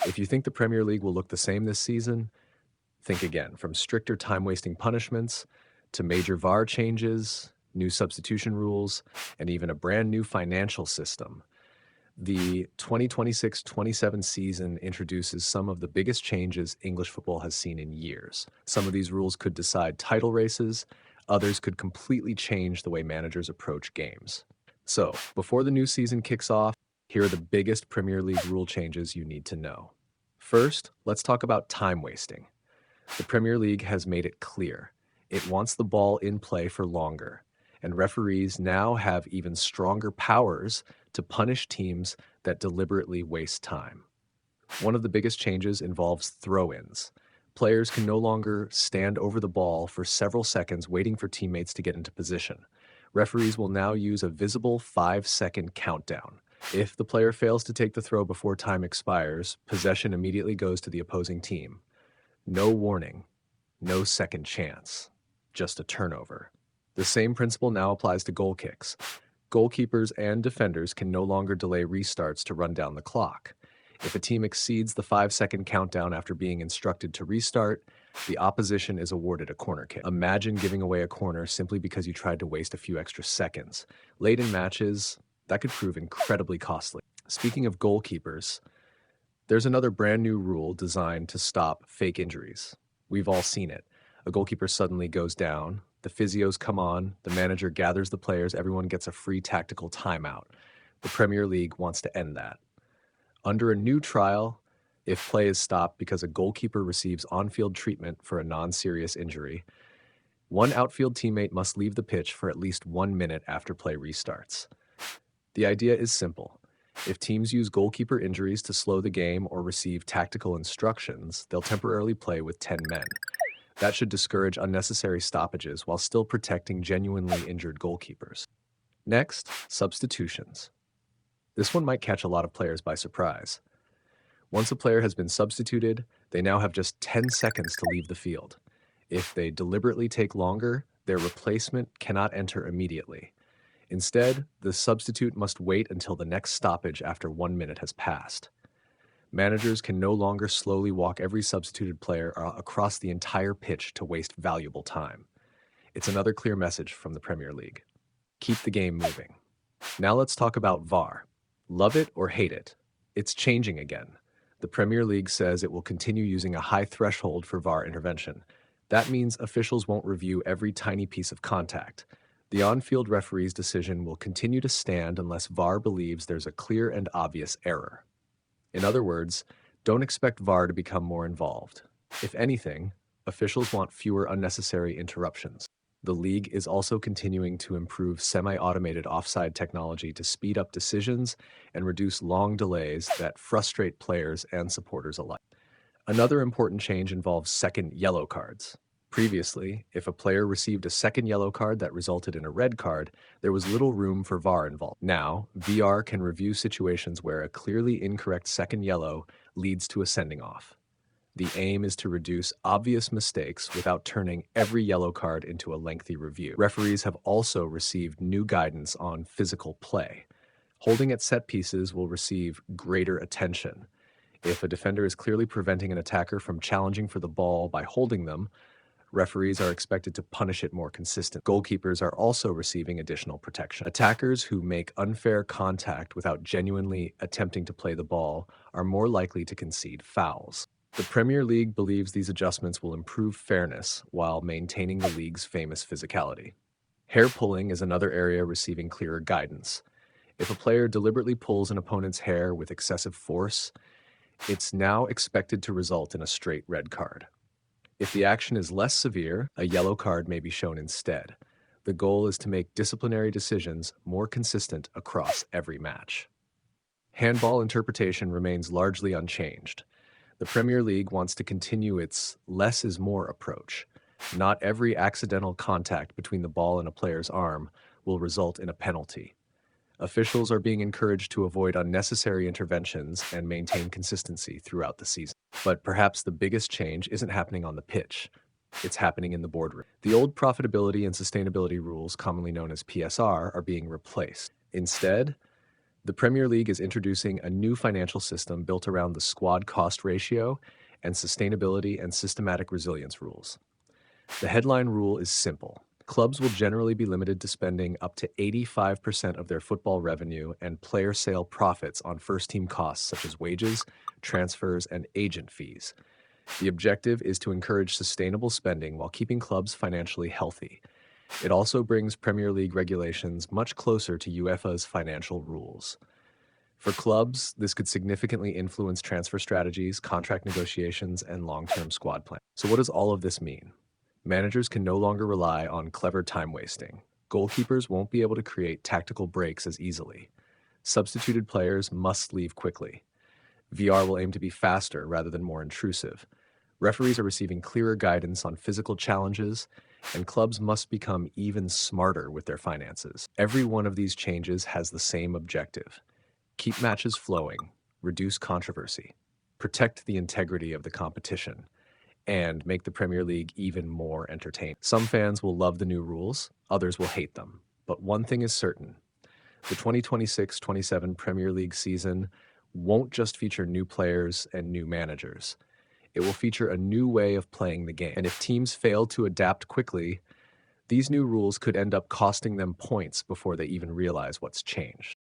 If you think the Premier League will look the same this season, think again. From stricter time-wasting punishments to major VAR changes, new substitution rules, and even a brand new financial system, the 2026-27 season introduces some of the biggest changes English football has seen in years. Some of these rules could decide title races, others could completely change the way managers approach games. So, before the new season kicks off, here are the biggest Premier League rule changes you need to know. First, let's talk about time wasting. The Premier League has made it clear it wants the ball in play for longer, and referees now have even stronger powers to punish teams that deliberately waste time. One of the biggest changes involves throw-ins. Players can no longer stand over the ball for several seconds waiting for teammates to get into position. Referees will now use a visible 5-second countdown. If the player fails to take the throw before time expires, possession immediately goes to the opposing team. No warning, no second chance, just a turnover. The same principle now applies to goal kicks. Goalkeepers and defenders can no longer delay restarts to run down the clock. If a team exceeds the 5-second countdown after being instructed to restart, the opposition is awarded a corner kick. Imagine giving away a corner simply because you tried to waste a few extra seconds. Late in matches, that could prove incredibly costly. Speaking of goalkeepers, there's another brand new rule designed to stop fake injuries. We've all seen it. A goalkeeper suddenly goes down, the physios come on, the manager gathers the players, everyone gets a free tactical timeout. The Premier League wants to end that. Under a new trial, if play is stopped because a goalkeeper receives on-field treatment for a non-serious injury, one outfield teammate must leave the pitch for at least 1 minute after play restarts. The idea is simple. If teams use goalkeeper injuries to slow the game or receive tactical instructions, they'll temporarily play with 10 men. That should discourage unnecessary stoppages while still protecting genuinely injured goalkeepers. Next, substitutions. This one might catch a lot of players by surprise. Once a player has been substituted, they now have just 10 seconds to leave the field. If they deliberately take longer, their replacement cannot enter immediately. Instead, the substitute must wait until the next stoppage after 1 minute has passed. Managers can no longer slowly walk every substituted player across the entire pitch to waste valuable time. It's another clear message from the Premier League. Keep the game moving. Now let's talk about VAR. Love it or hate it, it's changing again. The Premier League says it will continue using a high threshold for VAR intervention. That means officials won't review every tiny piece of contact. The on-field referee's decision will continue to stand unless VAR believes there's a clear and obvious error. In other words, don't expect VAR to become more involved. If anything, officials want fewer unnecessary interruptions. The league is also continuing to improve semi-automated offside technology to speed up decisions and reduce long delays that frustrate players and supporters alike. Another important change involves second yellow cards. Previously, if a player received a second yellow card that resulted in a red card, there was little room for VAR involved. Now, VR can review situations where a clearly incorrect second yellow leads to a sending off. The aim is to reduce obvious mistakes without turning every yellow card into a lengthy review. Referees have also received new guidance on physical play. Holding at set pieces will receive greater attention. If a defender is clearly preventing an attacker from challenging for the ball by holding them, referees are expected to punish it more consistently. Goalkeepers are also receiving additional protection. Attackers who make unfair contact without genuinely attempting to play the ball are more likely to concede fouls. The Premier League believes these adjustments will improve fairness while maintaining the league's famous physicality. Hair pulling is another area receiving clearer guidance. If a player deliberately pulls an opponent's hair with excessive force, it's now expected to result in a straight red card. If the action is less severe, a yellow card may be shown instead. The goal is to make disciplinary decisions more consistent across every match. Handball interpretation remains largely unchanged. The Premier League wants to continue its less is more approach. Not every accidental contact between the ball and a player's arm will result in a penalty. Officials are being encouraged to avoid unnecessary interventions and maintain consistency throughout the season. But perhaps the biggest change isn't happening on the pitch. It's happening in the boardroom. The old profitability and sustainability rules, commonly known as PSR, are being replaced. Instead, The Premier League is introducing a new financial system built around the squad cost ratio and sustainability and systematic resilience rules. The headline rule is simple. Clubs will generally be limited to spending up to 85% of their football revenue and player sale profits on first-team costs such as wages, transfers, and agent fees. The objective is to encourage sustainable spending while keeping clubs financially healthy. It also brings Premier League regulations much closer to UEFA's financial rules. For clubs, this could significantly influence transfer strategies, contract negotiations, and long-term squad plans. So what does all of this mean? Managers can no longer rely on clever time wasting. Goalkeepers won't be able to create tactical breaks as easily. Substituted players must leave quickly. VR will aim to be faster rather than more intrusive. Referees are receiving clearer guidance on physical challenges, and clubs must become even smarter with their finances. Every one of these changes has the same objective: keep matches flowing, reduce controversy, protect the integrity of the competition, and make the Premier League even more entertaining. Some fans will love the new rules, others will hate them. But one thing is certain: the 2026-27 Premier League season won't just feature new players and new managers. It will feature a new way of playing the game. And if teams fail to adapt quickly, these new rules could end up costing them points before they even realize what's changed.